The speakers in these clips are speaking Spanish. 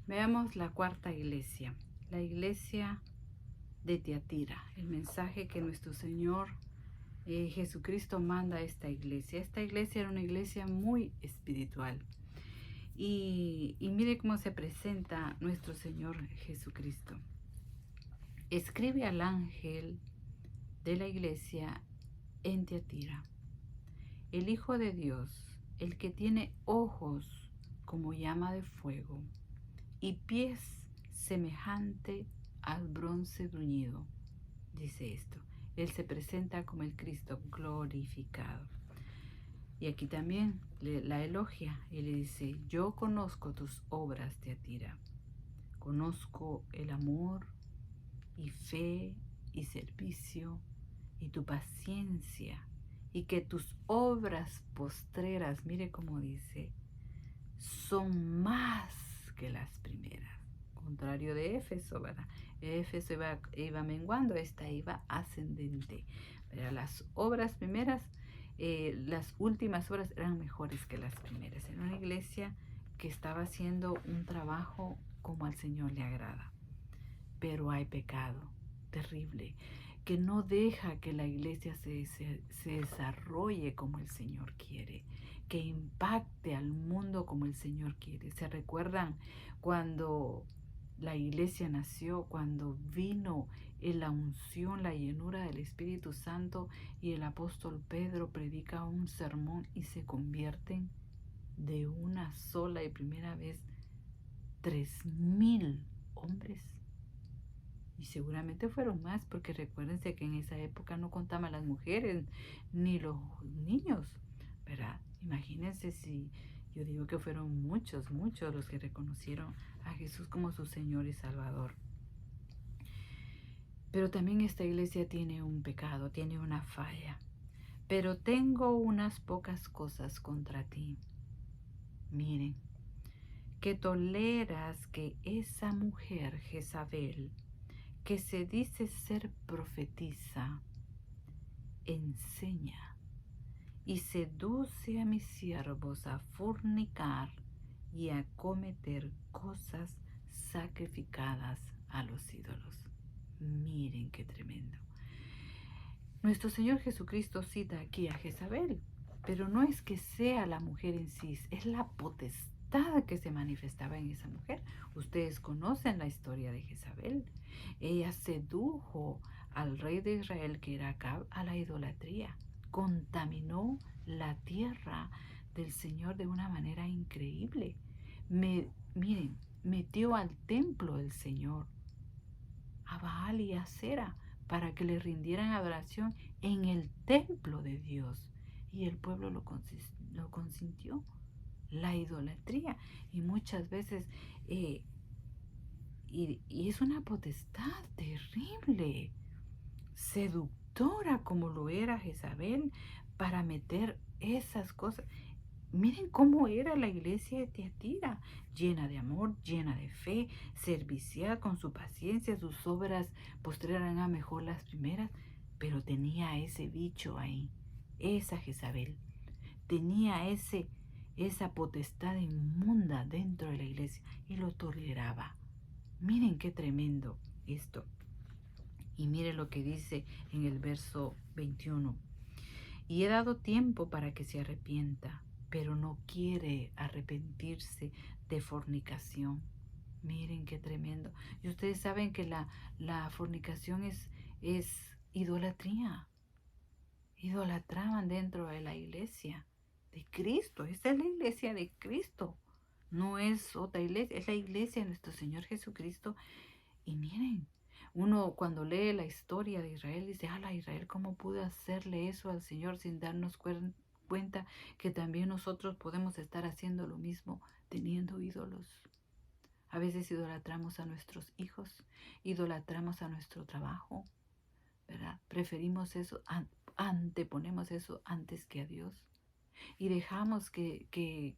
Veamos la cuarta iglesia, la iglesia de Tiatira, el mensaje que nuestro Señor Jesucristo manda a esta iglesia. Esta iglesia era una iglesia muy espiritual. Y mire cómo se presenta nuestro Señor Jesucristo. Escribe al ángel de la iglesia en Tiatira: el Hijo de Dios, el que tiene ojos como llama de fuego y pies semejante al bronce bruñido, dice esto. Él se presenta como el Cristo glorificado. Y aquí también la elogia y le dice: yo conozco tus obras, Tiatira. Conozco el amor y fe y servicio y tu paciencia, y que tus obras postreras, mire cómo dice, son más que las primeras. Contrario de Éfeso, ¿verdad? Éfeso iba menguando, esta iba ascendente. Pero las obras primeras, las últimas obras eran mejores que las primeras. Era una iglesia que estaba haciendo un trabajo como al Señor le agrada. Pero hay pecado terrible que no deja que la iglesia se desarrolle como el Señor quiere, que impacte al mundo como el Señor quiere. ¿Se recuerdan cuando la iglesia nació, cuando vino en la unción, la llenura del Espíritu Santo, y el apóstol Pedro predica un sermón y se convierten de una sola y primera vez 3,000 hombres? Y seguramente fueron más, porque recuérdense que en esa época no contaban las mujeres ni los niños, ¿verdad? Imagínense si yo digo que fueron muchos, muchos los que reconocieron a Jesús como su Señor y Salvador. Pero también esta iglesia tiene un pecado, tiene una falla. Pero tengo unas pocas cosas contra ti. Miren, que toleras que esa mujer Jezabel, que se dice ser profetisa, enseña y seduce a mis siervos a fornicar y a cometer cosas sacrificadas a los ídolos. Miren qué tremendo. Nuestro Señor Jesucristo cita aquí a Jezabel, pero no es que sea la mujer en sí, es la potestad que se manifestaba en esa mujer. Ustedes conocen la historia de Jezabel. Ella sedujo al rey de Israel, que era Acab, a la idolatría. Contaminó la tierra del Señor de una manera increíble. Miren, metió al templo del Señor a Baal y a Sera para que le rindieran adoración en el templo de Dios. Y el pueblo lo consintió, la idolatría. Y muchas veces, y es una potestad terrible, seductora como lo era Jezabel, para meter esas cosas. Miren cómo era la iglesia de Tiatira, llena de amor, llena de fe, servicial, con su paciencia. Sus obras postreras eran mejor las primeras, pero tenía ese bicho ahí, esa Jezabel, tenía esa potestad inmunda dentro de la iglesia y lo toleraba. Miren qué tremendo esto. Y mire lo que dice en el verso 21. Y he dado tiempo para que se arrepienta, pero no quiere arrepentirse de fornicación. Miren qué tremendo. Y ustedes saben que la fornicación es idolatría. Idolatraban dentro de la iglesia de Cristo. Esta es la iglesia de Cristo. No es otra iglesia, es la iglesia de nuestro Señor Jesucristo. Y miren, uno cuando lee la historia de Israel dice: ala, Israel, ¿cómo pudo hacerle eso al Señor sin darnos cuenta que también nosotros podemos estar haciendo lo mismo, teniendo ídolos? A veces idolatramos a nuestros hijos, idolatramos a nuestro trabajo, ¿verdad? Preferimos eso, anteponemos eso antes que a Dios. Y dejamos que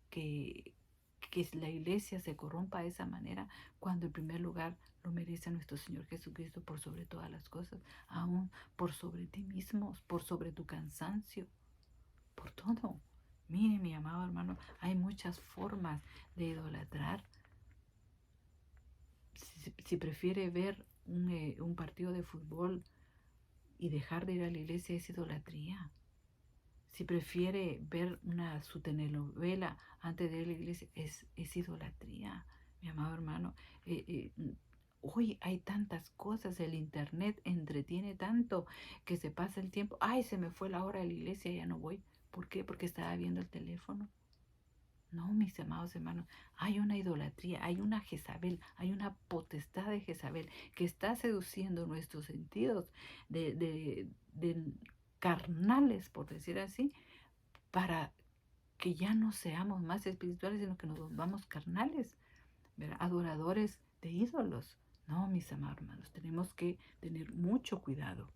la iglesia se corrompa de esa manera, cuando en primer lugar lo merece nuestro Señor Jesucristo por sobre todas las cosas, aún por sobre ti mismo, por sobre tu cansancio, por todo. Mire, mi amado hermano, hay muchas formas de idolatrar, Si prefiere ver un partido de fútbol y dejar de ir a la iglesia, es idolatría. Si prefiere ver su telenovela antes de ir a la iglesia, es idolatría, mi amado hermano. Hoy hay tantas cosas, el internet entretiene tanto que se pasa el tiempo. Ay, se me fue la hora de la iglesia, ya no voy. ¿Por qué? Porque estaba viendo el teléfono. No, mis amados hermanos, hay una idolatría, hay una Jezabel, hay una potestad de Jezabel que está seduciendo nuestros sentidos de carnales, por decir así, para que ya no seamos más espirituales, sino que nos volvamos carnales, ¿verdad? Adoradores de ídolos. No, mis amados hermanos, tenemos que tener mucho cuidado.